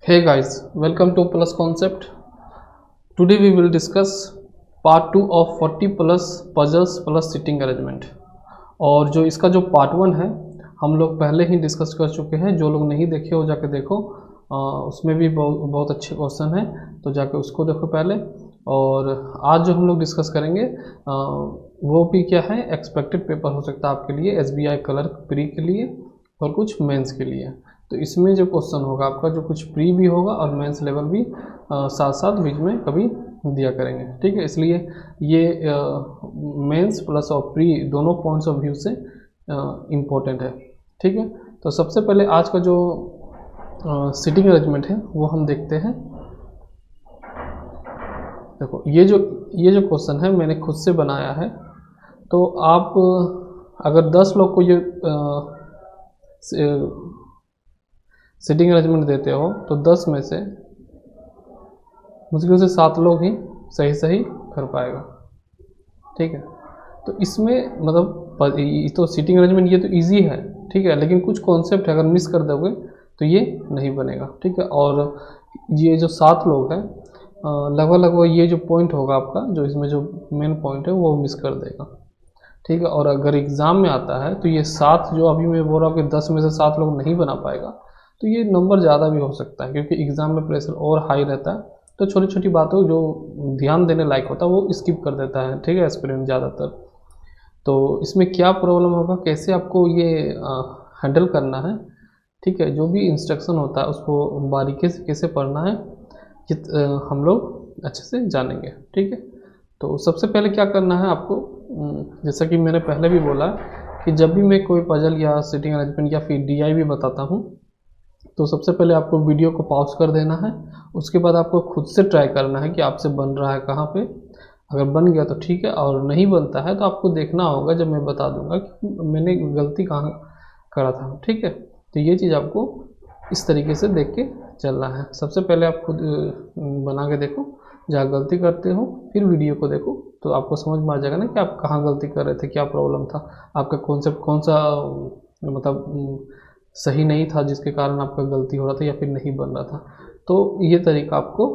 Hey guys, welcome to Plus Concept. Today we will discuss part 2 of 40 plus puzzles plus sitting arrangement. और जो इसका जो part 1 है हम लोग पहले ही डिस्कस कर चुके हैं। जो लोग नहीं देखे हो जाके देखो, उसमें भी बहुत अच्छे क्वेश्चन है, तो जाके उसको देखो पहले। और आज जो हम लोग डिस्कस करेंगे वो भी क्या है, एक्सपेक्टेड पेपर हो सकता है आपके लिए, SBI क्लर्क प्री के लिए और कुछ मेंस के लिए। तो इसमें जो क्वेश्चन होगा आपका, जो कुछ प्री भी होगा और मेंस लेवल भी साथ साथ बीच में कभी दिया करेंगे, ठीक है। इसलिए ये मेंस प्लस और प्री दोनों पॉइंट्स ऑफ व्यू से इम्पोर्टेंट है, ठीक है। तो सबसे पहले आज का जो सिटिंग अरेंजमेंट है वो हम देखते हैं। देखो ये जो क्वेश्चन है मैंने खुद से बनाया है। तो आप अगर 10 लोग को ये सिटिंग अरेंजमेंट देते हो तो 10 में से मुश्किल से 7 लोग ही सही कर पाएगा, ठीक है। तो इसमें मतलब ये तो सिटिंग अरेंजमेंट ये तो इजी है, ठीक है, लेकिन कुछ कॉन्सेप्ट अगर मिस कर दोगे तो ये नहीं बनेगा, ठीक है। और ये जो 7 लोग हैं लगभग ये जो पॉइंट होगा आपका, जो इसमें जो मेन पॉइंट है वो मिस कर देगा, ठीक है। और अगर एग्ज़ाम में आता है तो ये 7 जो अभी मैं बोल रहा हूँ कि 10 में से 7 लोग नहीं बना पाएगा, तो ये नंबर ज़्यादा भी हो सकता है, क्योंकि एग्ज़ाम में प्रेशर और हाई रहता है। तो छोटी छोटी बातों जो ध्यान देने लायक होता है वो स्किप कर देता है, ठीक है, एस्पिरेंट ज़्यादातर। तो इसमें क्या प्रॉब्लम होगा, कैसे आपको ये हैंडल करना है, ठीक है। जो भी इंस्ट्रक्शन होता है उसको बारीकी से कैसे पढ़ना है ये हम लोग अच्छे से जानेंगे, ठीक है। तो सबसे पहले क्या करना है आपको, जैसा कि मैंने पहले भी बोला कि जब भी मैं कोई पजल या सिटिंग अरेंजमेंट या फिर DI भी बताता हूँ तो सबसे पहले आपको वीडियो को पॉज कर देना है। उसके बाद आपको खुद से ट्राई करना है कि आपसे बन रहा है कहाँ पे। अगर बन गया तो ठीक है, और नहीं बनता है तो आपको देखना होगा, जब मैं बता दूंगा कि मैंने गलती कहाँ करा था, ठीक है। तो ये चीज़ आपको इस तरीके से देख के चलना है। सबसे पहले आप खुद बना के देखो, जहाँ गलती करते हो फिर वीडियो को देखो, तो आपको समझ में आ जाएगा ना कि आप कहाँ गलती कर रहे थे, क्या प्रॉब्लम था, आपका कॉन्सेप्ट कौन सा मतलब सही नहीं था जिसके कारण आपका गलती हो रहा था या फिर नहीं बन रहा था। तो ये तरीका आपको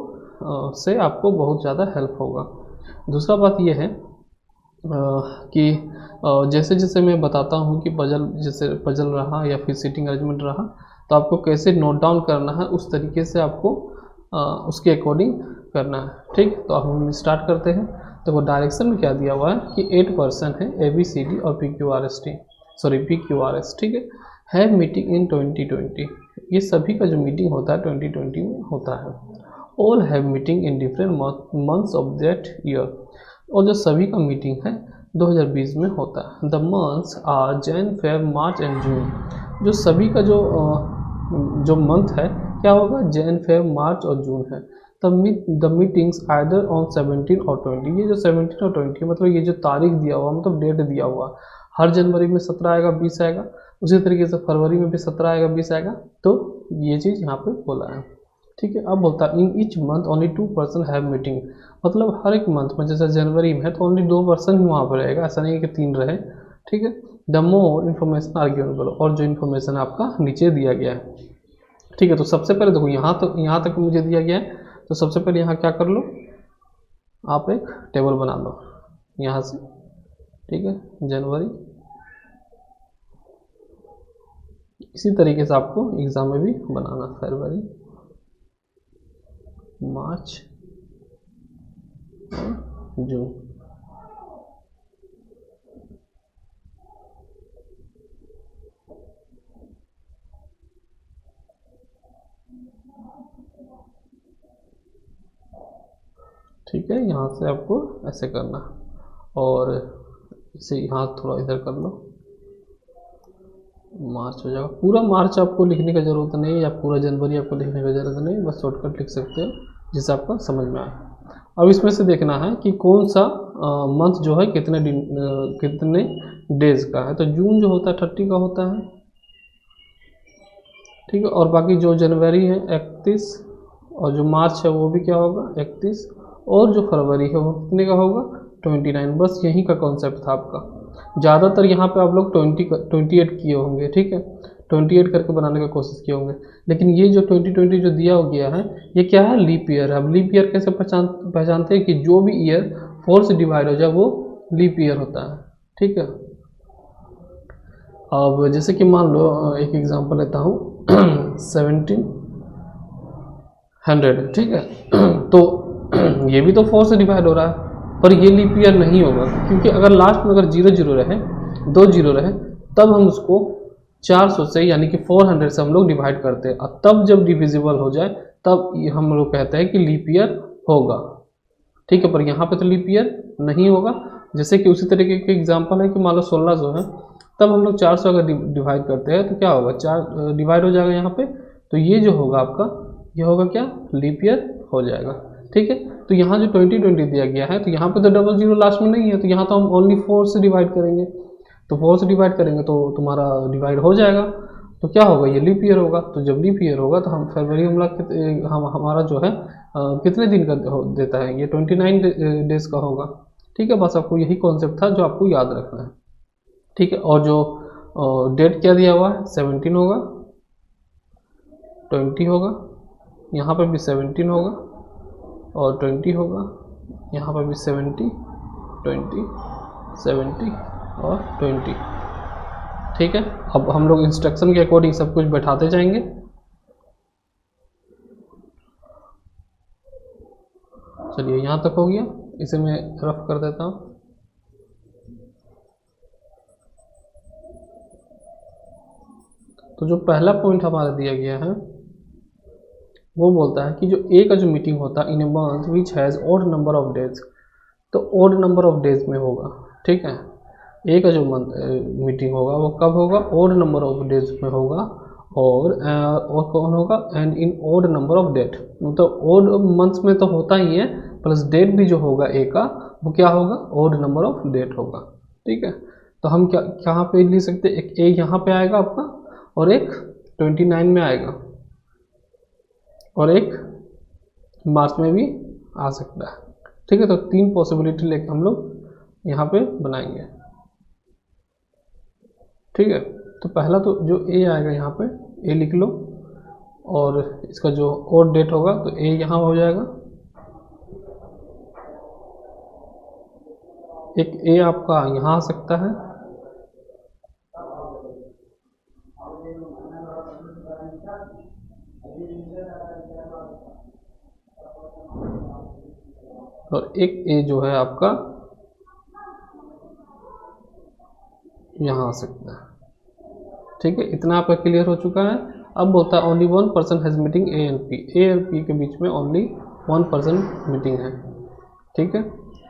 बहुत ज़्यादा हेल्प होगा। दूसरा बात ये है कि जैसे जैसे मैं बताता हूँ कि जैसे पजल रहा या फिर सिटिंग अरेंजमेंट रहा, तो आपको कैसे नोट डाउन करना है उस तरीके से आपको उसके अकॉर्डिंग करना है, ठीक। तो अब हम स्टार्ट करते हैं। तो वो डायरेक्शन में क्या दिया हुआ है कि 8 पर्सन है ABCD और PQRS, ठीक है मीटिंग इन 2020। ये सभी का जो मीटिंग होता है 2020 में होता है। All have meeting in different months of that year. और जो सभी का मीटिंग है 2020 में होता है। The months are Jan, Feb, March and June. जो सभी का जो मंथ है क्या होगा, जैन, फेब, मार्च और जून है। द मीटिंग्स आइदर ऑन 17 और 20। ये जो 17 और 20 मतलब ये जो तारीख दिया हुआ, मतलब डेट दिया हुआ, हर जनवरी में 17 आएगा, 20 आएगा, उसी तरीके से फरवरी में भी 17 आएगा, 20 आएगा। तो ये चीज़ यहाँ पे बोला है, ठीक है। अब बोलता है in each month only 2 person have meeting. मतलब हर एक मंथ में, जैसे जनवरी में है तो ओनली 2 पर्सन ही वहाँ पर रहेगा, ऐसा नहीं कि 3 रहे, ठीक है। The more information are given below. और जो इन्फॉर्मेशन आपका नीचे दिया गया है, ठीक है। तो सबसे पहले देखो यहाँ तक मुझे दिया गया है, तो सबसे पहले यहाँ क्या कर लो, आप एक टेबल बना लो यहाँ से, ठीक है। जनवरी, इसी तरीके से आपको एग्जाम में भी बनाना, फरवरी, मार्च और जून। ठीक है, यहाँ से आपको ऐसे करना, और इसे यहाँ थोड़ा इधर कर लो, मार्च हो जाएगा। पूरा मार्च आपको लिखने का ज़रूरत नहीं है, या पूरा जनवरी आपको लिखने का ज़रूरत नहीं, बस शॉर्टकट लिख सकते हो जिससे आपका समझ में आए। अब इसमें से देखना है कि कौन सा मंथ जो है कितने डेज का है। तो जून जो होता है 30 का होता है, ठीक है। और बाकी जो जनवरी है 31, और जो मार्च है वो भी क्या होगा 31, और जो फरवरी है वो कितने का होगा 29। बस यही का कॉन्सेप्ट था आपका। ज़्यादातर यहाँ पे आप लोग 28 किए होंगे, ठीक है। 28 करके बनाने की कोशिश किए होंगे। लेकिन ये जो 2020 जो दिया गया है ये क्या है, लीप ईयर है। अब लीप ईयर कैसे पहचानते हैं कि जो भी ईयर 4 से डिवाइड हो जाए वो लीप ईयर होता है। ठीक है, अब जैसे कि मान लो एक एग्जांपल लेता हूँ 1700, ठीक है तो ये भी तो 4 से डिवाइड हो रहा है, पर ये लीप ईयर नहीं होगा, क्योंकि अगर लास्ट में अगर 0 रहे, 2 0 रहे, तब हम उसको 400 से यानी कि 400 से हम लोग डिवाइड करते हैं, और तब जब डिविजिबल हो जाए तब हम लोग कहते हैं कि लीप ईयर होगा। ठीक है, पर यहाँ पे तो लीप ईयर नहीं होगा। जैसे कि उसी तरीके के एग्जांपल है कि मान लो 1600 है, तब हम लोग 400 अगर डिवाइड करते हैं तो क्या होगा, 4 डिवाइड हो जाएगा यहाँ पे, तो ये जो होगा आपका ये होगा क्या, लीप ईयर हो जाएगा। ठीक है, तो यहाँ जो 2020 दिया गया है तो यहाँ पे तो 00 लास्ट में नहीं है, तो यहाँ तो हम ओनली 4 से डिवाइड करेंगे, तो 4 से डिवाइड करेंगे तो तुम्हारा डिवाइड हो जाएगा, तो क्या होगा, ये लीप ईयर होगा। तो जब लीप ईयर होगा तो हम फरवरी हमारा जो है कितने दिन का देता है, ये 29 डेज का होगा। ठीक है, बस आपको यही कॉन्सेप्ट था जो आपको याद रखना है। ठीक है, और जो डेट क्या दिया हुआ है, 17 होगा, 20 होगा, यहाँ पर भी 17 होगा और 20 होगा, यहाँ पर भी 70, 20, 70 और 20। ठीक है, अब हम लोग इंस्ट्रक्शन के अकॉर्डिंग सब कुछ बैठाते जाएंगे। चलिए यहाँ तक हो गया, इसे मैं रफ कर देता हूँ। तो जो पहला पॉइंट हमारा दिया गया है वो बोलता है कि जो ए का जो मीटिंग होता है in a month which has odd number of days, तो ऑड नंबर ऑफ डेज में होगा। ठीक है, ए का जो मंथ मीटिंग होगा वो कब होगा, ऑड नंबर ऑफ डेज में होगा, और कौन होगा, and in odd number of date, मतलब ऑड मंथ्स में तो होता ही है, प्लस डेट भी जो होगा ए का वो क्या होगा, ऑड नंबर ऑफ डेट होगा। ठीक है, तो हम क्या कहाँ पे लिख सकते हैं, एक ए यहाँ पे आएगा आपका, और एक 29 में आएगा, और एक मार्च में भी आ सकता है। ठीक है, तो 3 पॉसिबिलिटी लेकर हम लोग यहाँ पे बनाएंगे। ठीक है, तो पहला तो जो ए आएगा यहाँ पे ए लिख लो, और इसका जो और डेट होगा तो ए यहाँ हो जाएगा, एक ए आपका यहाँ आ सकता है, और एक ए जो है आपका यहाँ आ सकता है। ठीक है, इतना आपका क्लियर हो चुका है। अब बोलता है only 1 person has meeting A and P, A और पी के बीच में ओनली 1 पर्सन मीटिंग है। ठीक है,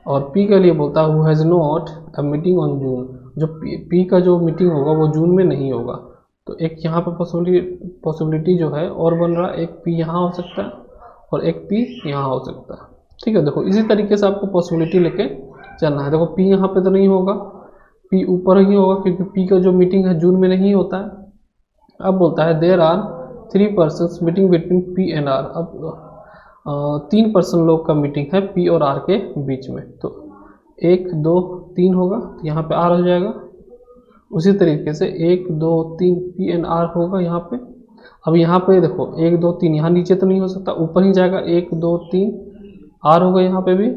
और पी के लिए बोलता है who has not a meeting on June, जो पी का जो मीटिंग होगा वो जून में नहीं होगा। तो एक यहाँ पे पॉसिबिलिटी जो है और बन रहा है, एक पी यहाँ हो सकता है और एक पी यहाँ हो सकता है। ठीक है, देखो इसी तरीके से आपको पॉसिबिलिटी लेके चलना है। देखो पी यहाँ पे तो नहीं होगा, पी ऊपर ही होगा, क्योंकि पी का जो मीटिंग है जून में नहीं होता है। अब बोलता है there are 3 persons meeting between P and R, अब 3 पर्सन लोग का मीटिंग है पी और आर के बीच में, तो 1 2 3 होगा, तो यहाँ पे आर हो जाएगा। उसी तरीके से 1 2 3 पी एंड आर होगा यहाँ पे। अब यहाँ पे देखो 1 2 3, यहाँ नीचे तो नहीं हो सकता, ऊपर ही जाएगा, 1 2 3 आर होगा, यहाँ पे भी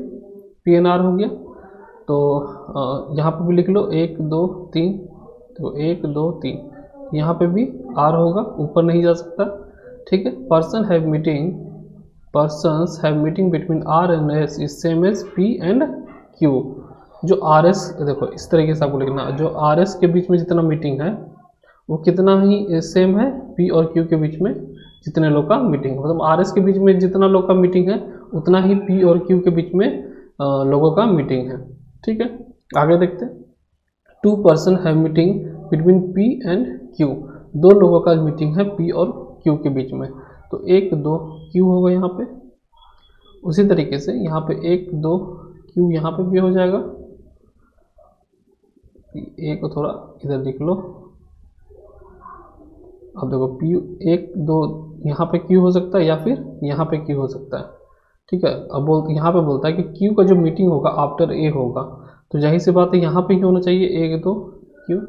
पी एन आर हो गया। तो यहाँ पे भी लिख लो 1 2 3, तो 1 2 3, यहाँ पे भी आर होगा, ऊपर नहीं जा सकता। ठीक है, persons have meeting between R and S is same as P and Q. जो आर एस, देखो इस तरीके से आपको लिखना, जो आर एस के बीच में जितना मीटिंग है वो कितना ही सेम है पी और क्यू के बीच में जितने लोग का मीटिंग है, मतलब आर एस के बीच में जितना लोग का मीटिंग है उतना ही पी और क्यू के बीच में लोगों का मीटिंग है। ठीक है, आगे देखते हैं। 2 person have meeting between P and Q, 2 लोगों का मीटिंग है पी और क्यू के बीच में, तो 1 2 क्यू होगा यहाँ पे। उसी तरीके से यहाँ पे 1 2 क्यू यहाँ पे भी हो जाएगा। ए को थोड़ा इधर लिख लो। अब देखो पी 1 2 यहाँ पे क्यू हो सकता है या फिर यहाँ पे क्यू हो सकता है। ठीक है, अब यहाँ पे बोलता है कि क्यू का जो मीटिंग होगा आफ्टर ए होगा, तो जाहिर सी बात है यहाँ पे क्या होना चाहिए, 1 2 क्यू,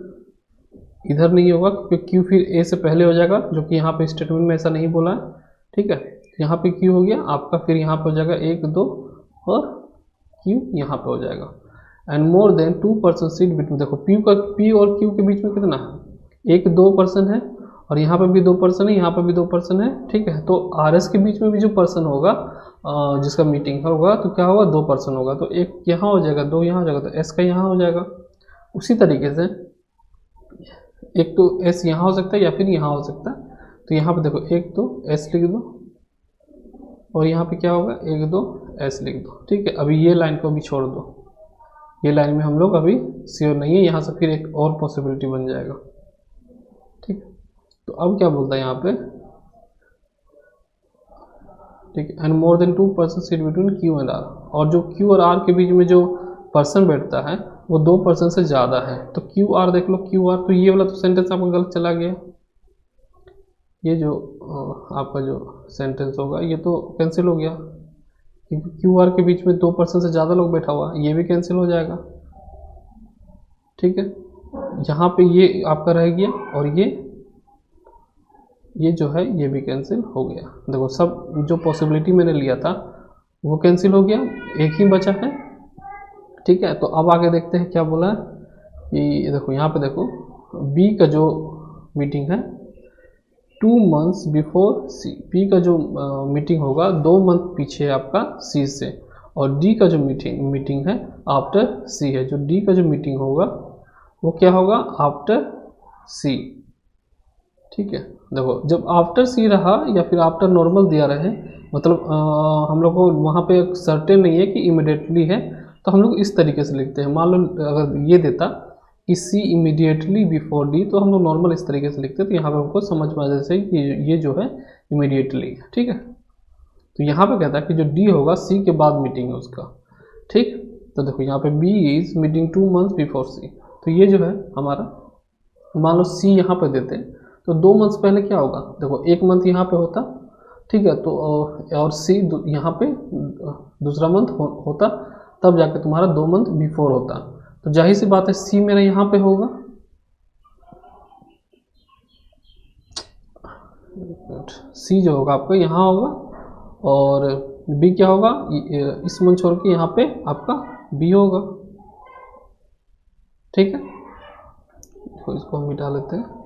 इधर नहीं होगा क्योंकि क्यू फिर ए से पहले हो जाएगा, जो कि यहाँ पे स्टेटमेंट में ऐसा नहीं बोला है। ठीक है, यहाँ पे क्यू हो गया आपका, फिर यहाँ पे हो जाएगा 1 2 और क्यू यहाँ पे हो जाएगा। And more than 2 person seat between, देखो पी और क्यू के बीच में कितना है, 1 2 पर्सन है, और यहाँ पे भी 2 पर्सन है, यहाँ पे भी 2 पर्सन है। ठीक है, तो आर एस के बीच में भी जो पर्सन होगा जिसका मीटिंग होगा तो क्या होगा, 2 पर्सन होगा, तो 1 यहाँ हो जाएगा, 2 यहाँ हो जाएगा, तो एस का यहाँ हो जाएगा। उसी तरीके से एक तो एस यहाँ हो सकता है या फिर यहाँ हो सकता है, तो यहाँ पे देखो 1 2 एस लिख दो, और यहाँ पे क्या होगा 1 2 एस लिख दो। ठीक है, अभी ये लाइन को भी छोड़ दो, ये लाइन में हम लोग अभी श्योर नहीं है, यहाँ से फिर एक और पॉसिबिलिटी बन जाएगा। ठीक, तो अब क्या बोलता है यहाँ पे, ठीक है, and more than 2 person seat between Q and R, और जो क्यू और आर के बीच में जो पर्सन बैठता है वो 2 पर्सन से ज़्यादा है। तो क्यू आर देख लो, क्यू आर, तो ये वाला तो सेंटेंस आपका गलत चला गया, ये जो आपका जो सेंटेंस होगा ये तो कैंसिल हो गया, क्योंकि क्यू आर के बीच में 2 पर्सन से ज़्यादा लोग बैठा हुआ, ये भी कैंसिल हो जाएगा। ठीक है, यहाँ पे ये आपका रह गया, और ये जो है ये भी कैंसिल हो गया। देखो सब जो पॉसिबिलिटी मैंने लिया था वो कैंसिल हो गया, एक ही बचा है। ठीक है, तो अब आगे देखते हैं क्या बोला है कि देखो यहाँ पे देखो बी का जो मीटिंग है 2 months बिफोर सी, बी का जो मीटिंग होगा 2 मंथ पीछे है आपका सी से, और डी का जो मीटिंग है आफ्टर सी है, जो डी का जो मीटिंग होगा वो क्या होगा, आफ्टर सी। ठीक है, देखो जब आफ्टर सी रहा या फिर आफ्टर नॉर्मल दिया रहे, मतलब हम लोग को वहाँ पे सर्टेन नहीं है कि इमिडिएटली है, तो हम लोग इस तरीके से लिखते हैं। मान लो अगर ये देता कि सी इमीडिएटली बिफोर डी, तो हम लोग नॉर्मल इस तरीके से लिखते हैं, तो यहाँ पे हमको समझ में आ जैसे कि ये जो है इमीडिएटली। ठीक है, तो यहाँ पे कहता है कि जो डी होगा सी के बाद मीटिंग है उसका। ठीक, तो देखो यहाँ पे B is meeting 2 months before C, तो ये जो है हमारा, मान लो सी यहाँ पे देते तो 2 मंथ्स पहले क्या होगा, देखो 1 मंथ यहाँ पे होता। ठीक है, तो और सी यहाँ पे दूसरा मंथ होता, तब जाके तुम्हारा 2 मंथ बिफोर होता, तो जाहिर सी बात है सी मेरा यहाँ पे होगा, सी जो होगा आपका यहाँ होगा, और बी क्या होगा, इस मंथ छोड़ के यहाँ पे आपका बी होगा। ठीक है, तो इसको हम मिटा लेते हैं।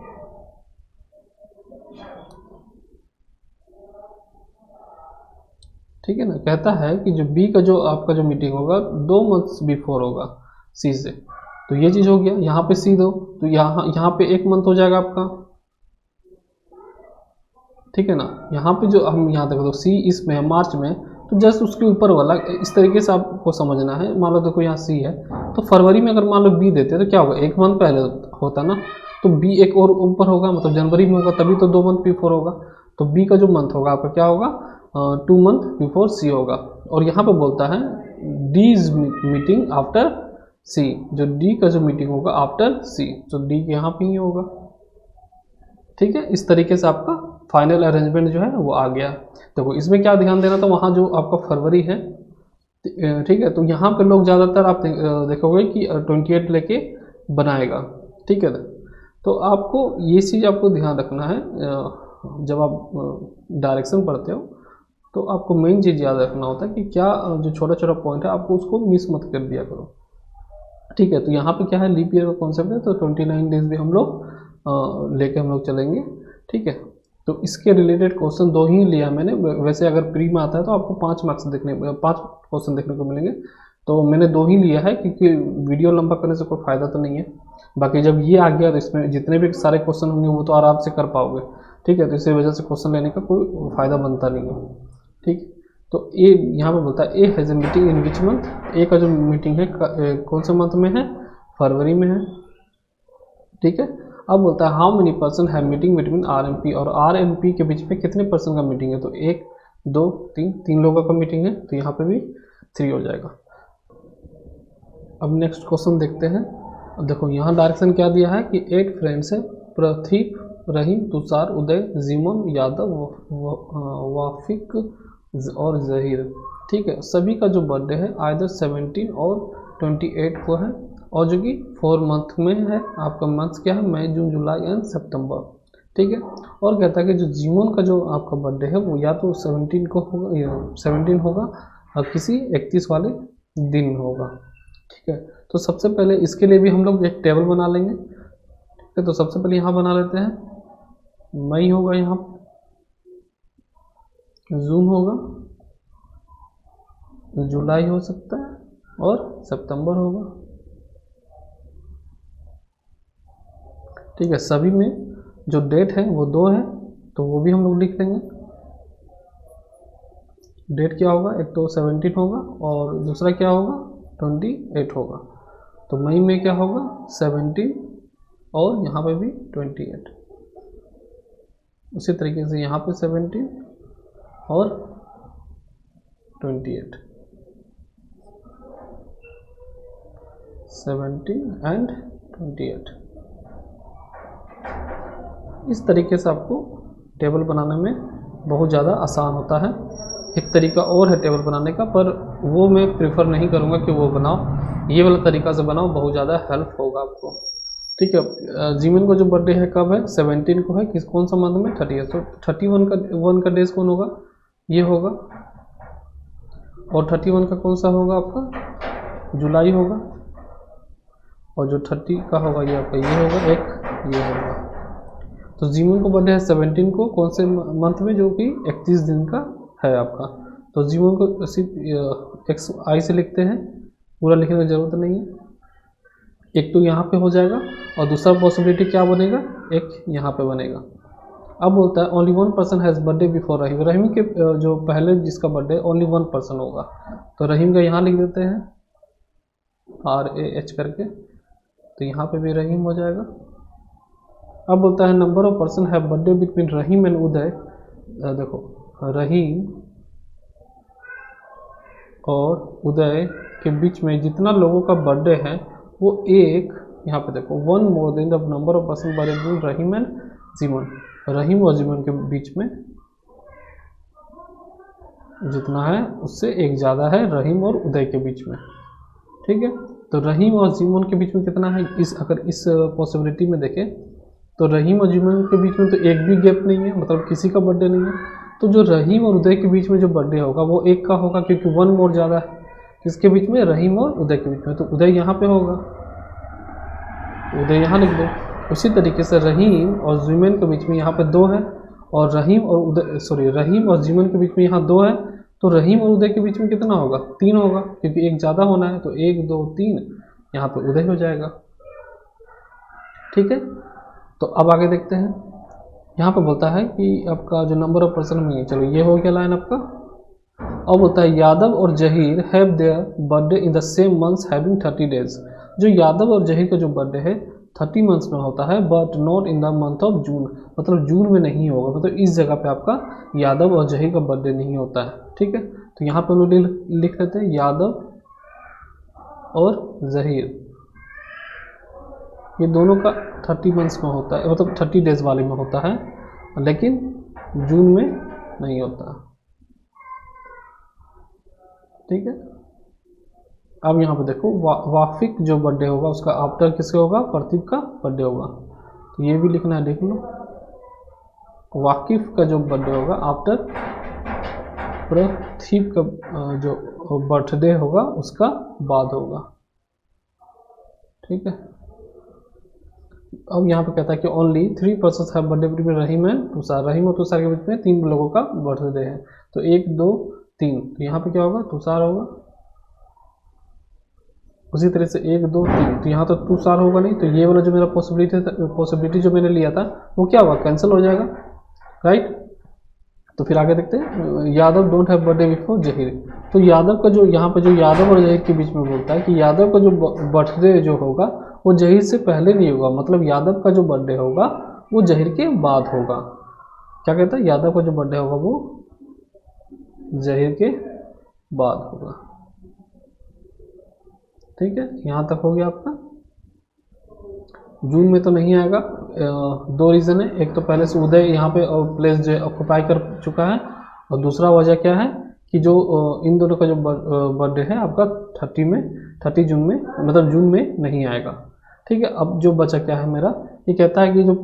ठीक है ना, कहता है कि जो बी का जो आपका जो मीटिंग होगा 2 months बिफोर होगा सी से, तो ये चीज़ हो गया। यहाँ पे सी दो तो यहाँ पे 1 मंथ हो जाएगा आपका। ठीक है ना, यहाँ पे जो हम यहाँ देखो तो सी इसमें है मार्च में, तो जस्ट उसके ऊपर वाला इस तरीके से आपको समझना है। मान लो देखो यहाँ सी है, तो फरवरी में अगर मान लो बी देते तो क्या होगा, 1 मंथ पहले होता ना, तो बी एक और ऊपर होगा, मतलब जनवरी में होगा, तभी तो 2 मंथ बिफोर होगा। तो बी का जो मंथ होगा आपका क्या होगा, 2 मंथ बिफोर सी होगा। और यहाँ पे बोलता है डी इज मीटिंग आफ्टर सी, जो डी का जो मीटिंग होगा आफ्टर सी, तो डी यहाँ पे ही होगा। ठीक है, इस तरीके से आपका फाइनल अरेंजमेंट जो है वो आ गया। देखो इसमें क्या ध्यान देना था, वहाँ जो आपका फरवरी है, ठीक है, तो यहाँ पे लोग ज़्यादातर आप देखोगे कि 28 लेके बनाएगा। ठीक है ना, तो आपको ये चीज़ आपको ध्यान रखना है, जब आप डायरेक्शन पढ़ते हो तो आपको मेन चीज़ याद रखना होता है कि क्या जो छोटा छोटा पॉइंट है आपको उसको मिस मत कर दिया करो। ठीक है, तो यहाँ पे क्या है, लीप ईयर का कॉन्सेप्ट है, तो 29 डेज भी हम लोग लेके हम लोग चलेंगे। ठीक है, तो इसके रिलेटेड क्वेश्चन 2 ही लिया मैंने। वैसे अगर प्री में आता है तो आपको 5 क्वेश्चन देखने को मिलेंगे, तो मैंने 2 ही लिया है क्योंकि वीडियो लंबा करने से कोई फ़ायदा तो नहीं है। बाकी जब ये आ गया तो इसमें जितने भी सारे क्वेश्चन होंगे वो तो आराम से कर पाओगे। ठीक है, तो इसी वजह से क्वेश्चन लेने का कोई फ़ायदा बनता नहीं है। ठीक, तो ए यहाँ पे बोलता है A has a meeting in which month, A का जो मीटिंग है कौन से मंथ में है, फरवरी में है। ठीक है, अब बोलता है how many person have meeting between R and P, और आर एंड पी के बीच में कितने पर्सन का मीटिंग है, तो 1 2 3 लोगों का मीटिंग है, तो यहाँ पे भी 3 हो जाएगा। अब नेक्स्ट क्वेश्चन देखते हैं। अब देखो यहाँ डायरेक्शन क्या दिया है कि 8 फ्रेंड्स है, प्रतीक, रहीम, तुषार, उदय, जीमन, यादव, वाफिक और जहीर। ठीक है, सभी का जो बर्थडे है आइदर 17 और 28 को है, और जो कि 4 मंथ में है आपका, मंथ्स क्या है, मई जून जुलाई एंड सितंबर, ठीक है। और कहता है कि जो जीमोन का जो आपका बर्थडे है वो या तो 17 को होगा, या 17 होगा और किसी 31 वाले दिन होगा, ठीक है। तो सबसे पहले इसके लिए भी हम लोग एक टेबल बना लेंगे, ठीक है। तो सबसे पहले यहाँ बना लेते हैं, मई होगा, यहाँ जून होगा, जुलाई हो सकता है और सितंबर होगा, ठीक है। सभी में जो डेट है वो 2 है, तो वो भी हम लोग लिख लेंगे। डेट क्या होगा, एक तो 17 होगा और दूसरा क्या होगा 28 होगा। तो मई में क्या होगा 17 और यहाँ पे भी 28, उसी तरीके से यहाँ पे 17 और 28, 17 एंड 28। इस तरीके से आपको टेबल बनाने में बहुत ज़्यादा आसान होता है। एक तरीका और है टेबल बनाने का, पर वो मैं प्रेफर नहीं करूँगा कि वो बनाओ, ये वाला तरीका से बनाओ, बहुत ज़्यादा हेल्प होगा आपको, ठीक है। जीमन का जो बर्थडे है कब है, 17 को है, किस कौन सा मंथ में, 30 है। तो 31 का डेज कौन होगा, ये होगा, और 31 का कौन सा होगा आपका, जुलाई होगा, और जो 30 का होगा ये आपका ये होगा, एक ये होगा। तो जीमन को बर्थडे है 17 को, कौन से मंथ में, जो कि 31 दिन का है आपका। तो जीमन को सिर्फ एक्स आई से लिखते हैं, पूरा लिखने की ज़रूरत नहीं है। एक तो यहाँ पे हो जाएगा और दूसरा पॉसिबिलिटी क्या बनेगा, एक यहाँ पे बनेगा। अब बोलता है only 1 person has birthday before Rahim. Rahim के जो पहले जिसका बर्थडे ओनली 1 पर्सन होगा, तो रहीम का यहाँ लिख देते हैं RAH करके, तो यहाँ पे भी रहीम हो जाएगा। अब बोलता है number of person have birthday between Rahim and Uday. देखो रहीम और उदय के बीच में जितना लोगों का बर्थडे है वो एक, यहाँ पे देखो 1 more than the number of person birthday between Rahim and Jiman. Rahim और जीमन के बीच में जितना है उससे एक ज़्यादा है रहीम और उदय के बीच में, ठीक है। तो रहीम और जीमन के बीच में कितना है, अगर इस पॉसिबिलिटी में देखें तो रहीम और जीमन के बीच में तो एक भी गैप नहीं है, मतलब किसी का बर्थडे नहीं है। तो जो रहीम और उदय के बीच में जो बर्थडे होगा वो एक का होगा, क्योंकि 1 मोर ज़्यादा है किसके बीच में, रहीम और उदय के बीच में। तो उदय यहाँ पे होगा, उदय यहाँ लिख दो। उसी तरीके से रहीम और जीमन के बीच में यहाँ पे 2 है, और रहीम और जीमन के बीच में यहाँ 2 है, तो रहीम और उदय के बीच में कितना होगा, 3 होगा, क्योंकि एक ज़्यादा होना है। तो 1 2 3 यहाँ पे उदय हो जाएगा, ठीक है। तो अब आगे देखते हैं, यहाँ पे बोलता है कि आपका जो नंबर ऑफ पर्सन में, चलो ये हो गया लाइन आपका। अब बोलता है यादव और Zaheer have their birthday in the same months having 30 days. जो यादव और जहीर का जो बर्थडे है 30 मंथ्स में होता है, but not in the month of June, मतलब जून में नहीं होगा, मतलब इस जगह पे आपका यादव और जहीर का बर्थडे नहीं होता है, ठीक है। तो यहाँ पे हम लोग लिख लेते हैं यादव और जहीर, ये दोनों का 30 मंथ्स में होता है, मतलब 30 डेज वाले में होता है, लेकिन जून में नहीं होता, ठीक है। अब यहाँ पे देखो वाफिक जो बर्थडे होगा उसका आफ्टर किसका होगा, प्रतीक का बर्थडे होगा, तो ये भी लिखना है, देख लो। वाकिफ का जो बर्थडे होगा आफ्टर प्रतीक का जो बर्थडे होगा उसका बाद होगा, ठीक है। अब यहाँ पे कहता है कि only 3 person have birthday between Rahim and Tushar. Rahim और तुषार के बीच में 3 लोगों का बर्थडे है, तो 1 2 3, तो यहाँ पे क्या होगा, तुषार होगा। उसी तरह से 1 2 3, तो यहाँ तो तुषार होगा नहीं, तो ये वाला जो मेरा पॉसिबिलिटी जो मैंने लिया था वो क्या होगा, कैंसिल हो जाएगा, राइट। तो फिर आगे देखते हैं, Yadav don't have birthday before Zaheer. तो यादव का जो यहाँ पे जो यादव और जहीर के बीच में बोलता है कि यादव का जो बर्थडे जो होगा वो जहीर से पहले नहीं होगा, मतलब यादव का जो बर्थडे होगा वो जहीर के बाद होगा। क्या कहता है, यादव का जो बर्थडे होगा वो जहीर के बाद होगा, ठीक है। यहाँ तक हो गया आपका। जून में तो नहीं आएगा, 2 रीज़न है, एक तो पहले से उदय यहाँ पे प्लेस जो ऑक्युपाई कर चुका है, और दूसरा वजह क्या है कि जो इन दोनों का जो बर्थडे है आपका 30 जून में, मतलब जून में नहीं आएगा। ठीक है, अब जो बचा क्या है मेरा, ये कहता है कि जो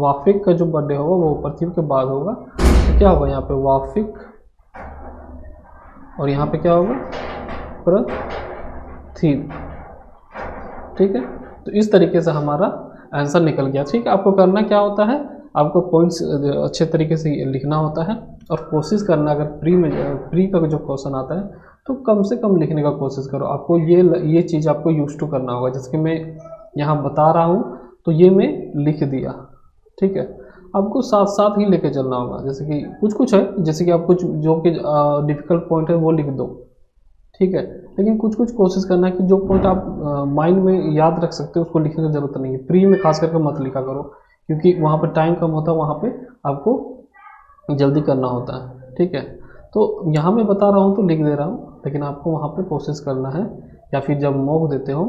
वाफिक का जो बर्थडे होगा वो प्रतीक के बाद होगा। तो क्या होगा यहाँ पे वाफिक, और यहाँ पे क्या होगा प्रतीक। ठीक है, तो इस तरीके से हमारा आंसर निकल गया। ठीक है, आपको करना क्या होता है, आपको पॉइंट्स अच्छे तरीके से लिखना होता है और कोशिश करना, अगर प्री का जो क्वेश्चन आता है तो कम से कम लिखने का कोशिश करो। आपको ये चीज़ आपको यूज टू करना होगा। जैसे कि मैं यहाँ बता रहा हूँ तो ये मैं लिख दिया। ठीक है, आपको साथ साथ ही लेके चलना होगा। जैसे कि कुछ है, जैसे कि आप कुछ जो कि डिफ़िकल्ट पॉइंट है वो लिख दो। ठीक है, लेकिन कुछ कोशिश करना है कि जो पॉइंट आप माइंड में याद रख सकते हो उसको लिखने की ज़रूरत नहीं है। प्री में खास करके मत लिखा करो, क्योंकि वहाँ पे टाइम कम होता है, वहाँ पे आपको जल्दी करना होता है। ठीक है, तो यहाँ मैं बता रहा हूँ तो लिख दे रहा हूँ, लेकिन आपको वहाँ पे कोशिश करना है, या फिर जब मॉक देते हो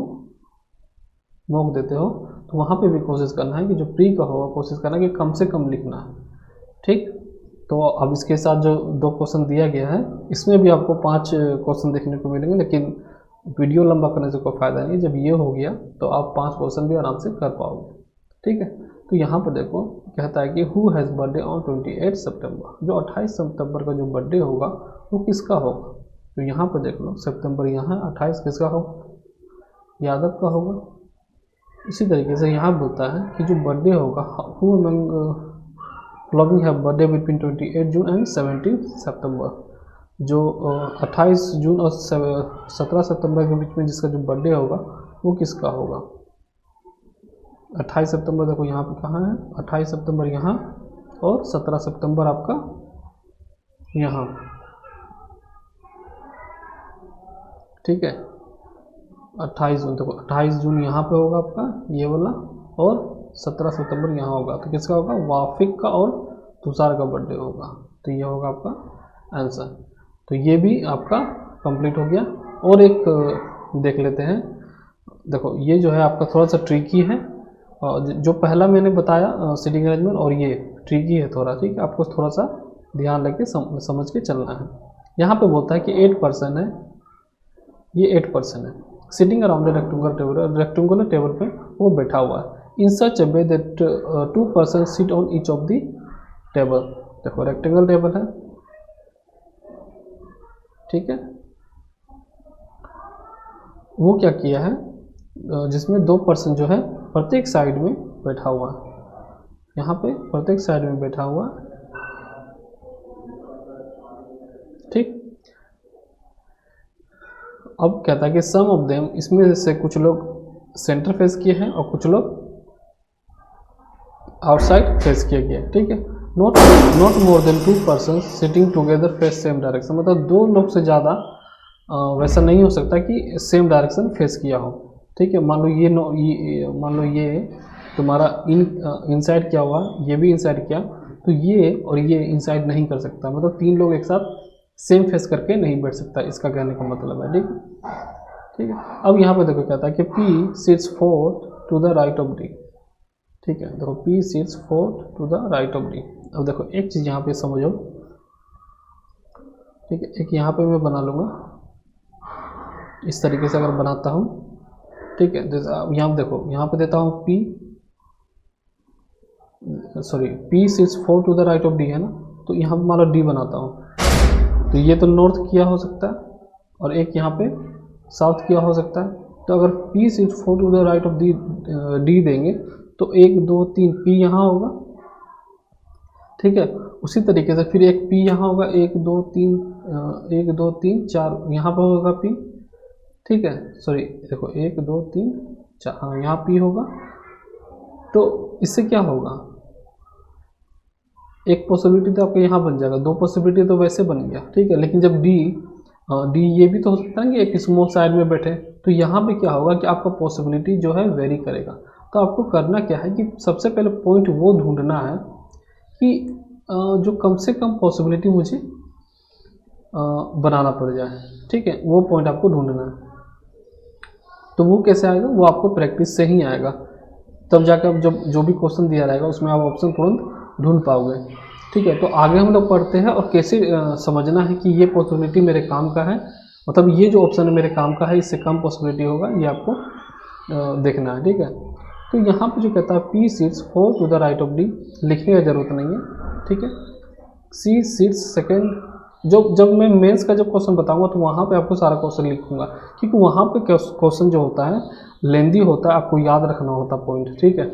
तो वहाँ पे भी कोशिश करना है कि जो प्री का होगा कोशिश करना है कि कम से कम लिखना है। ठीक, तो अब इसके साथ जो 2 क्वेश्चन दिया गया है, इसमें भी आपको 5 क्वेश्चन देखने को मिलेंगे, लेकिन वीडियो लंबा करने से कोई फ़ायदा नहीं। जब ये हो गया तो आप 5 क्वेश्चन भी आराम से कर पाओगे। ठीक है, तो यहाँ पर देखो कहता है कि हु हैज़ बर्थडे ऑन 28 सितंबर, जो 28 सितंबर का जो बर्थडे होगा वो किसका होगा। तो यहाँ पर देख लो, सितंबर यहाँ 28 किसका होगा, यादव का होगा। इसी तरीके से यहाँ बोलता है कि जो बर्थडे होगा, who among following have birthday between 28 June and 17 सितंबर, जो 28 जून और 17 सितंबर के बीच में जिसका जो बर्थडे होगा वो किसका होगा। 28 सितंबर देखो यहाँ पे कहाँ है, 28 सितंबर यहाँ, और 17 सितंबर आपका यहाँ। ठीक है, 28 जून देखो, 28 जून यहाँ पे होगा आपका ये वाला, और 17 सितंबर यहाँ होगा। तो किसका होगा, वाफिक का और तुषार का बर्थडे होगा। तो ये होगा आपका आंसर। तो ये भी आपका कंप्लीट हो गया। और एक देख लेते हैं। देखो ये जो है आपका थोड़ा सा ट्रिकी है, जो पहला मैंने बताया सीटिंग अरेंजमेंट, और ये ट्रिकी है थोड़ा। ठीक है, आपको थोड़ा सा ध्यान रख के समझ के चलना है। यहाँ पे बोलता है कि 8 पर्सन है, ये 8 पर्सन है सिटिंग अराउंड रेक्टेंगुलर टेबल पे वो बैठा हुआ है। In such a way that 2 person sit on each of the table. देखो रेक्टेंगल टेबल है, ठीक है, वो क्या किया है, जिसमें 2 पर्सन जो है प्रत्येक साइड में बैठा हुआ है। यहाँ पे प्रत्येक साइड में बैठा हुआ, ठीक। अब कहता है कि सम ऑफ देम, इसमें से कुछ लोग सेंटर फेस किए हैं और कुछ लोग आउटसाइड फेस किए गए। ठीक है, not more than 2 person sitting together face same direction, मतलब 2 लोग से ज़्यादा वैसा नहीं हो सकता कि सेम डायरेक्शन फेस किया हो। ठीक है, मान लो ये तुम्हारा इनसाइड क्या हुआ, ये भी इनसाइड किया, तो ये और ये इनसाइड नहीं कर सकता, मतलब 3 लोग एक साथ सेम फेस करके नहीं बैठ सकता, इसका कहने का मतलब है। ठीक है, अब यहाँ पे देखो कहता है कि P sits 4 to the right of D। ठीक है, देखो P sits 4 to the right of D। अब देखो एक चीज़ यहाँ पे समझो, ठीक है, एक यहाँ पे मैं बना लूँगा इस तरीके से, अगर बनाता हूँ, ठीक है, यहाँ देखो यहाँ पे देता हूँ P sits 4 to the right of D है ना, तो यहाँ पे मान लो D बनाता हूँ, तो ये तो नॉर्थ किया हो सकता है और एक यहाँ पे साउथ किया हो सकता है। तो अगर P sits 4 to the right of D देंगे तो 1 2 3 P यहाँ होगा। ठीक है, उसी तरीके से फिर एक P यहाँ होगा, 1 2 3 4 यहाँ पर होगा P। ठीक है, सॉरी देखो 1 2 3 4, हाँ यहाँ P होगा। तो इससे क्या होगा, एक पॉसिबिलिटी तो आपका यहाँ बन जाएगा, 2 पॉसिबिलिटी तो वैसे बन गया। ठीक है, लेकिन जब D ये भी तो हो सकता है कि एक स्मॉल साइड में बैठे, तो यहाँ पे क्या होगा कि आपका पॉसिबिलिटी जो है वेरी करेगा। तो आपको करना क्या है कि सबसे पहले पॉइंट वो ढूंढना है कि जो कम से कम पॉसिबिलिटी मुझे बनाना पड़ जाए। ठीक है, वो पॉइंट आपको ढूंढना है। तो वो कैसे आएगा, वो आपको प्रैक्टिस से ही आएगा, तब जाकर जब जो भी क्वेश्चन दिया रहेगा उसमें आप ऑप्शन तुरंत ढूंढ पाओगे। ठीक है, तो आगे हम लोग पढ़ते हैं और कैसे समझना है कि ये पॉसिबिलिटी मेरे काम का है, मतलब ये जो ऑप्शन है मेरे काम का है, इससे कम पॉसिबिलिटी होगा, ये आपको देखना है। ठीक है, तो यहाँ पे जो कहता है P seats 4 to the right of D, लिखने की ज़रूरत नहीं है। ठीक है, C सीट्स सेकेंड, जब मैं मेंस का जब क्वेश्चन बताऊंगा तो वहाँ पे आपको सारा क्वेश्चन लिखूंगा, क्योंकि वहाँ पे क्वेश्चन जो होता है लेंदी होता है, आपको याद रखना होता है पॉइंट। ठीक है,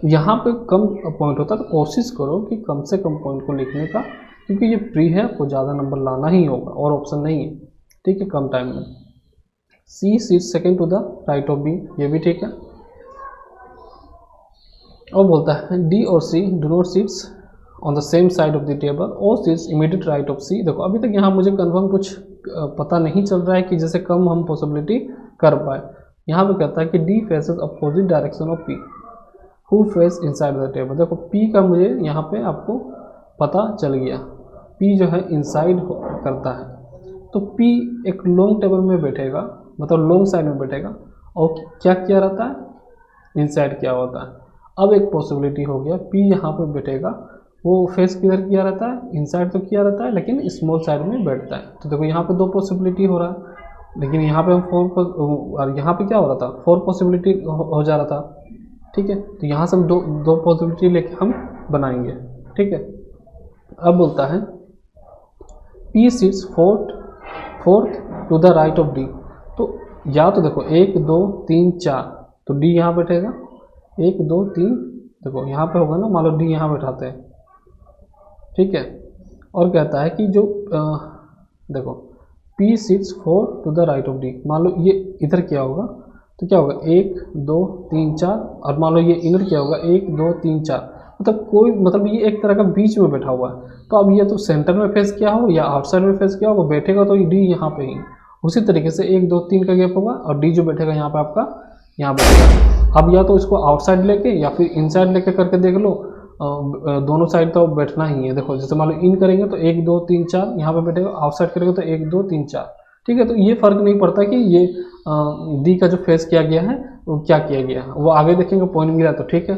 यहाँ पे कम पॉइंट होता है, तो कोशिश करो कि कम से कम पॉइंट को लिखने का, क्योंकि ये प्री है, आपको ज़्यादा नंबर लाना ही होगा और ऑप्शन नहीं है। ठीक है, कम टाइम में। C seats second to the right of B, ये भी ठीक है। और बोलता है D और C do not seats on the same side of the table और seats immediate right of C। देखो अभी तक यहाँ मुझे कंफर्म कुछ पता नहीं चल रहा है कि जैसे कम हम पॉसिबिलिटी कर पाए। यहाँ पे कहता है कि D faces opposite direction of P, who face inside the table. देखो P का मुझे यहाँ पे आपको पता चल गया, P जो है इनसाइड करता है, तो P एक लॉन्ग टेबल में बैठेगा, मतलब लॉन्ग साइड में बैठेगा, और क्या किया रहता है, इनसाइड क्या होता है। अब एक पॉसिबिलिटी हो गया, P यहाँ पे बैठेगा, वो फेस किधर किया रहता है, इनसाइड तो किया रहता है, लेकिन स्मॉल साइड में बैठता है। तो देखो यहाँ पे 2 पॉसिबिलिटी हो रहा है, लेकिन यहाँ पे हम 4 और यहाँ पे क्या हो रहा था, 4 पॉसिबिलिटी हो जा रहा था। ठीक है, तो यहाँ से हम दो पॉसिबिलिटी लेके हम बनाएंगे। ठीक है, अब बोलता है P seats fourth to the right of D। तो या तो देखो 1 2 3 4, तो D यहाँ बैठेगा, 1 2 3, देखो यहाँ पे होगा ना, मान लो D यहाँ बैठाते हैं। ठीक है, और कहता है कि जो देखो P seats 4 to the right of D, मान लो ये इधर क्या होगा, तो क्या होगा 1 2 3 4, और मान लो ये इधर क्या होगा 1 2 3 4, मतलब ये एक तरह का बीच में बैठा हुआ है। तो अब ये तो सेंटर में फेस किया हो या आउटसाइड में फेस किया हो, वो बैठेगा तो D यहाँ पे ही। उसी तरीके से 1 2 3 का गैप होगा, और D जो बैठेगा यहाँ पे आपका यहाँ बैठेगा। अब या तो इसको आउटसाइड लेके या फिर इनसाइड लेके करके देख लो, दोनों साइड तो बैठना ही है। देखो जैसे मान लो इन करेंगे तो 1 2 3 4 यहाँ पे बैठेगा, आउटसाइड करेंगे तो 1 2 3 4। ठीक है, तो ये फर्क नहीं पड़ता कि ये D का जो फेस किया गया है वो क्या किया गया है, वो आगे देखेंगे पॉइंट मिला तो ठीक है।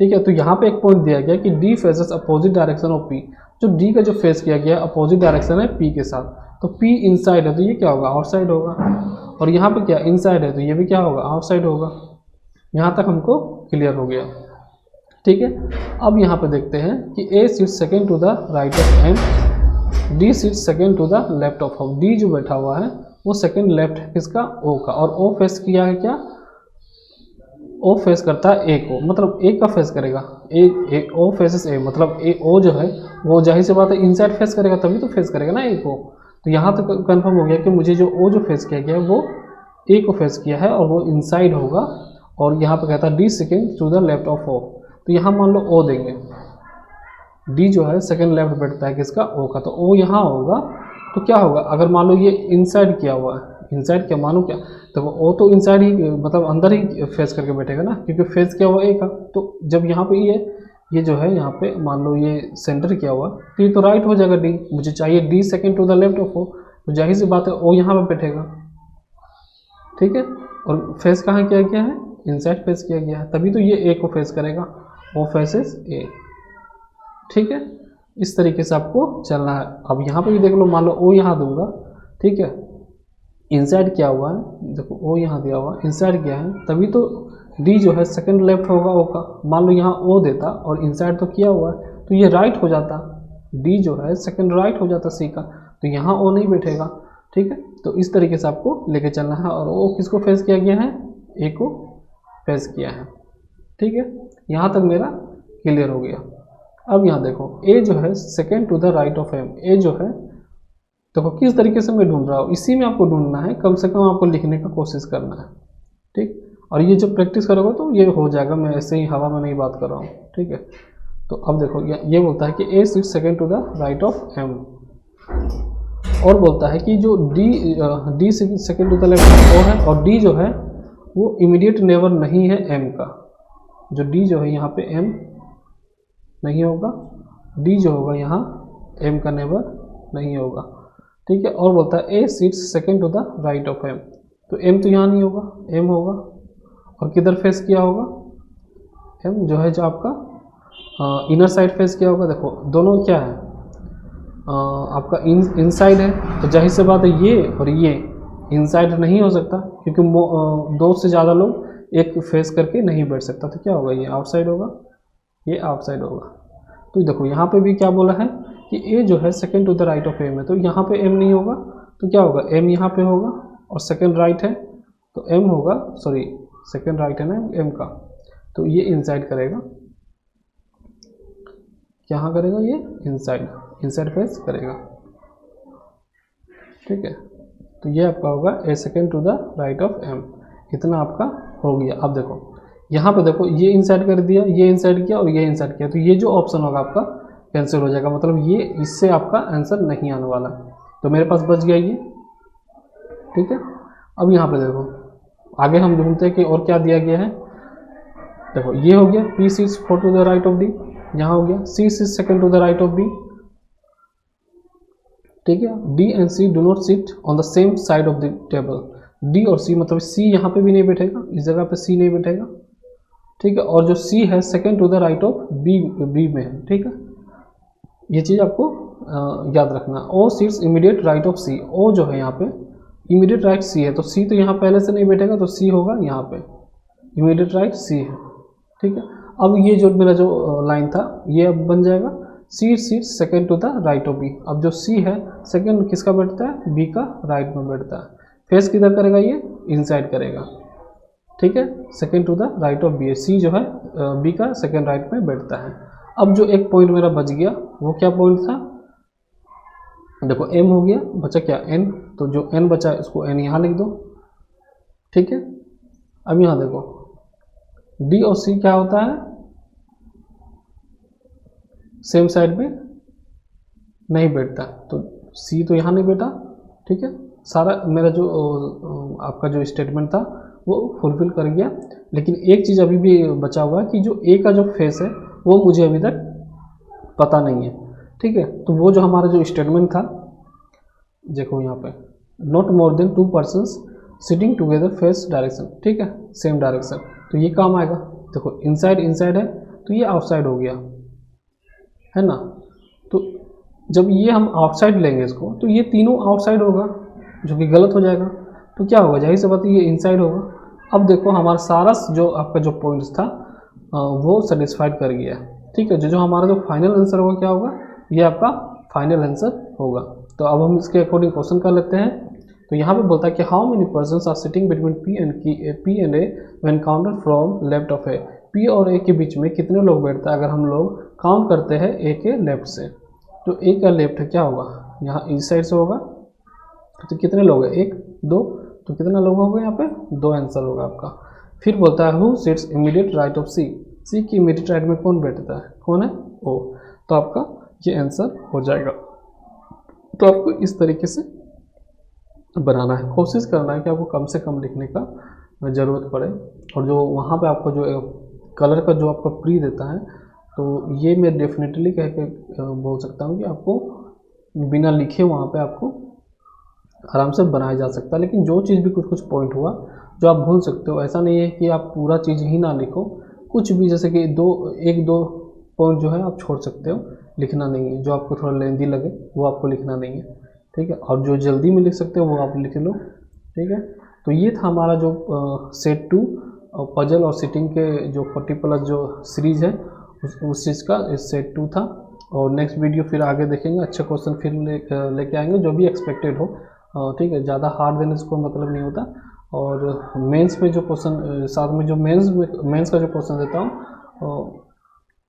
ठीक है, तो यहाँ पे एक पॉइंट दिया गया कि D faces opposite direction of P, जो D का जो फेस किया गया अपोजिट डायरेक्शन है P के साथ, तो P इनसाइड है तो ये क्या होगा, आउटसाइड होगा, और यहाँ पे क्या इनसाइड है तो ये भी क्या होगा, आउटसाइड होगा। यहाँ तक हमको क्लियर हो गया। ठीक है, अब यहाँ पे देखते हैं कि A seats second to the right of M, D seats second to the left of O। D जो बैठा हुआ है वो सेकेंड लेफ्ट है किसका, O का, और O फेस किया है क्या, O फेस करता है A को, मतलब A का फेस करेगा, O फेसेस A, मतलब O जो है वो जाहिर सी बात है इनसाइड फेस करेगा, तभी तो फेस करेगा ना A को। तो यहाँ तक तो कंफर्म हो गया कि मुझे जो O जो फेस किया गया है वो A को फेस किया है और वो इनसाइड होगा, और यहाँ पे कहता है D second to the left of O। तो यहाँ मान लो O देंगे, D जो है सेकेंड लेफ्ट बैठता है किसका, O का, तो O यहाँ होगा। तो क्या होगा, अगर मान लो ये इनसाइड किया हुआ है, इनसाइड क्या मानो क्या, तो O तो इनसाइड ही, मतलब अंदर ही फेस करके बैठेगा ना, क्योंकि फेस किया हुआ A का। तो जब यहाँ पे ये जो है यहाँ पे मान लो ये सेंटर किया हुआ, तो ये तो राइट हो जाएगा D, मुझे चाहिए D second to the left of O, तो जाहिर सी बात है O यहाँ पे बैठेगा। ठीक है, और फेस कहाँ किया गया है, इनसाइड फेस किया गया है, तभी तो ये A को फेस करेगा, O फेसेस A। ठीक है, इस तरीके से आपको चलना है। अब यहाँ पे भी देख लो, मान लो O यहाँ दूंगा, ठीक है, इनसाइड क्या हुआ है, देखो O यहाँ दिया हुआ इनसाइड क्या है, तभी तो D जो है सेकंड लेफ्ट होगा O का। मान लो यहाँ O देता और इनसाइड तो किया हुआ है, तो ये राइट हो जाता, D जो है सेकंड राइट हो जाता C का, तो यहाँ O नहीं बैठेगा। ठीक है, तो इस तरीके से आपको लेके चलना है, और O किसको फेस किया गया है, A को फेस किया है। ठीक है, यहाँ तक मेरा क्लियर हो गया। अब यहाँ देखो A जो है second to the right of M, A जो है देखो किस तरीके से मैं ढूंढ रहा हूँ, इसी में आपको ढूंढना है, कम से कम आपको लिखने का कोशिश करना है। ठीक, और ये जब प्रैक्टिस करोगे तो ये हो जाएगा, मैं ऐसे ही हवा में नहीं बात कर रहा हूँ। ठीक है, तो अब देखो ये बोलता है कि A seats second to the right of M, और बोलता है कि जो D second to the left of O है, और D जो है वो इमीडिएट नेबर नहीं है M का, जो D जो है यहाँ पे M नहीं होगा, D जो होगा यहाँ M का नेबर नहीं होगा। ठीक है, और बोलता है A seats second to the right of M, तो M तो यहाँ नहीं होगा, M होगा, और किधर फेस किया होगा, M जो है जो आपका इनर साइड फेस क्या होगा, देखो दोनों क्या है, आपका इनसाइड है, तो जाहिर सी बात है ये और ये इनसाइड नहीं हो सकता, क्योंकि दो से ज़्यादा लोग एक फेस करके नहीं बैठ सकता, तो क्या होगा, ये आउटसाइड होगा, ये आउटसाइड होगा। तो देखो यहाँ पे भी क्या बोला है कि ए जो है second to the right of M है, तो यहाँ पे एम नहीं होगा, तो क्या होगा, एम यहाँ पे होगा, और सेकंड राइट है तो एम होगा, सॉरी सेकंड राइट है ना एम का, तो ये इनसाइड करेगा, यहाँ करेगा, ये इनसाइड फेस करेगा, ठीक है। तो ये आपका होगा A second to the right of M, इतना आपका हो गया। अब देखो यहाँ पे देखो, ये इनसाइड कर दिया, ये इनसाइड किया और ये इनसाइड किया, तो ये जो ऑप्शन होगा आपका कैंसिल हो जाएगा, मतलब ये इससे आपका आंसर नहीं आने वाला, तो मेरे पास बच गया ये, ठीक है। अब यहाँ पे देखो आगे हम ढूंढते हैं कि और क्या दिया गया है। देखो ये हो गया P seats four to the right of D, यहाँ हो गया C seats second to the right of B, ठीक है। D and C do not sit on the same side of the table, D और सी मतलब सी यहाँ पे भी नहीं बैठेगा, इस जगह पे सी नहीं बैठेगा, ठीक है। और जो सी है second to the right of B में है, ठीक है। ये चीज़ आपको याद रखना। O seats immediate right of C, O जो है यहाँ पे इमीडिएट राइट सी है, तो सी तो यहाँ पहले से नहीं बैठेगा, तो सी होगा यहाँ पे, इमीडिएट राइट सी है, ठीक है। अब ये जो मेरा जो लाइन था ये अब बन जाएगा C seat second to the right of B. अब जो सी है सेकंड किसका बैठता है, बी का राइट में बैठता है, फेस किधर करेगा, ये इनसाइड करेगा, ठीक है, second to the right of B, C जो है बी का सेकंड राइट में बैठता है। अब जो एक पॉइंट मेरा बच गया वो क्या पॉइंट था, देखो एम हो गया, बचा क्या एन, तो जो एन बचा इसको एन यहाँ लिख दो, ठीक है। अब यहाँ देखो डी और सी क्या होता है, सेम साइड में नहीं बैठता, तो सी तो यहाँ नहीं बैठा, ठीक है। सारा मेरा जो आपका जो स्टेटमेंट था वो फुलफिल कर गया, लेकिन एक चीज़ अभी भी बचा हुआ है कि जो ए का जो फेस है वो मुझे अभी तक पता नहीं है, ठीक है। तो वो जो हमारा जो स्टेटमेंट था, देखो यहाँ पे not more than 2 persons sitting together face direction, ठीक है, सेम डायरेक्शन, तो ये काम आएगा। देखो इनसाइड इनसाइड है तो ये आउटसाइड हो गया, है ना। तो जब ये हम आउटसाइड लेंगे इसको, तो ये तीनों आउटसाइड होगा, जो कि गलत हो जाएगा, तो क्या होगा, जाहिर सी बात है ये इनसाइड होगा। अब देखो हमारा सारा जो आपका जो पॉइंट्स था वो सेटिस्फाइड कर गया, ठीक है। जो हमारा जो फाइनल आंसर होगा क्या होगा, ये आपका फाइनल आंसर होगा। तो अब हम इसके अकॉर्डिंग क्वेश्चन कर लेते हैं। तो यहाँ पे बोलता है कि how many persons are sitting between P and A when counted from left of A, P और ए के बीच में कितने लोग बैठते हैं अगर हम लोग काउंट करते हैं ए के लेफ्ट से। तो ए का लेफ्ट है क्या होगा, यहाँ इस साइड से होगा, तो कितने लोग हैं, 1 2, तो कितना लोग होगा यहाँ पे 2 आंसर होगा आपका। फिर बोलता है who sits immediate right of C, C की इमीडिएट राइट में कौन बैठता है, कौन है, ओ, तो आपका ये आंसर हो जाएगा। तो आपको इस तरीके से बनाना है, कोशिश करना है कि आपको कम से कम लिखने का ज़रूरत पड़े। और जो वहाँ पे आपको जो कलर का जो आपका प्री देता है, तो ये मैं डेफिनेटली कह के बोल सकता हूँ कि आपको बिना लिखे वहाँ पे आपको आराम से बनाया जा सकता है। लेकिन जो चीज़ भी कुछ पॉइंट हुआ जो आप भूल सकते हो, ऐसा नहीं है कि आप पूरा चीज़ ही ना लिखो, कुछ भी जैसे कि 1-2 पॉइंट जो है आप छोड़ सकते हो, लिखना नहीं है। जो आपको थोड़ा लेंदी लगे वो आपको लिखना नहीं है, ठीक है। और जो जल्दी में लिख सकते हो वो आप लिख लो, ठीक है। तो ये था हमारा जो सेट 2 पजल और सिटिंग के जो 40+ जो सीरीज़ है उस चीज़ का सेट 2 था। और नेक्स्ट वीडियो फिर आगे देखेंगे, अच्छे क्वेश्चन फिर लेके आएंगे जो भी एक्सपेक्टेड हो, ठीक है। ज़्यादा हार्ड देने से कोई मतलब नहीं होता। और मेंस में जो क्वेश्चन साथ में जो मेंस का जो क्वेश्चन देता हूँ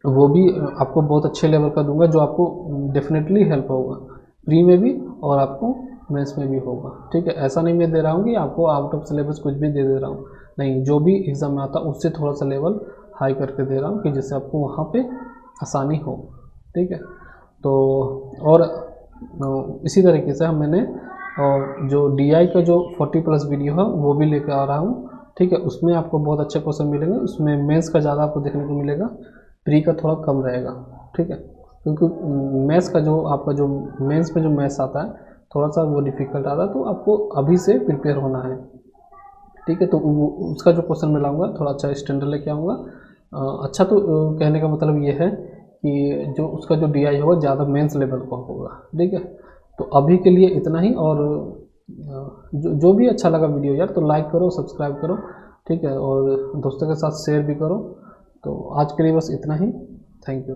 वो भी आपको बहुत अच्छे लेवल का दूंगा, जो आपको डेफिनेटली हेल्प होगा, प्री में भी और आपको मेंस में भी होगा, ठीक है। ऐसा नहीं मैं दे रहा हूँ कि आपको आउट ऑफ सिलेबस कुछ भी दे रहा हूँ, नहीं, जो भी एग्ज़ाम में आता उससे थोड़ा सा लेवल हाई करके दे रहा हूँ कि जिससे आपको वहाँ पे आसानी हो, ठीक है। तो और इसी तरीके से मैंने और जो DI का जो 40+ वीडियो है वो भी लेकर आ रहा हूँ, ठीक है। उसमें आपको बहुत अच्छे क्वेश्चन मिलेंगे, उसमें मेंस का ज़्यादा आपको देखने को मिलेगा, प्री का थोड़ा कम रहेगा, ठीक है। क्योंकि मैथ्स का जो आपका जो मेंस में जो मैथ्स आता है थोड़ा सा वो डिफ़िकल्ट आता है, तो आपको अभी से प्रिपेयर होना है, ठीक है। तो उसका जो क्वेश्चन मैं लाऊंगा थोड़ा अच्छा स्टैंडर्ड लेके आऊँगा। अच्छा, तो कहने का मतलब ये है कि जो उसका जो DI होगा ज़्यादा मेंस लेवल का होगा। ठीक है, तो अभी के लिए इतना ही। और जो भी अच्छा लगा वीडियो यार तो लाइक करो, सब्सक्राइब करो, ठीक है, और दोस्तों के साथ शेयर भी करो। तो आज के लिए बस इतना ही। Thank you.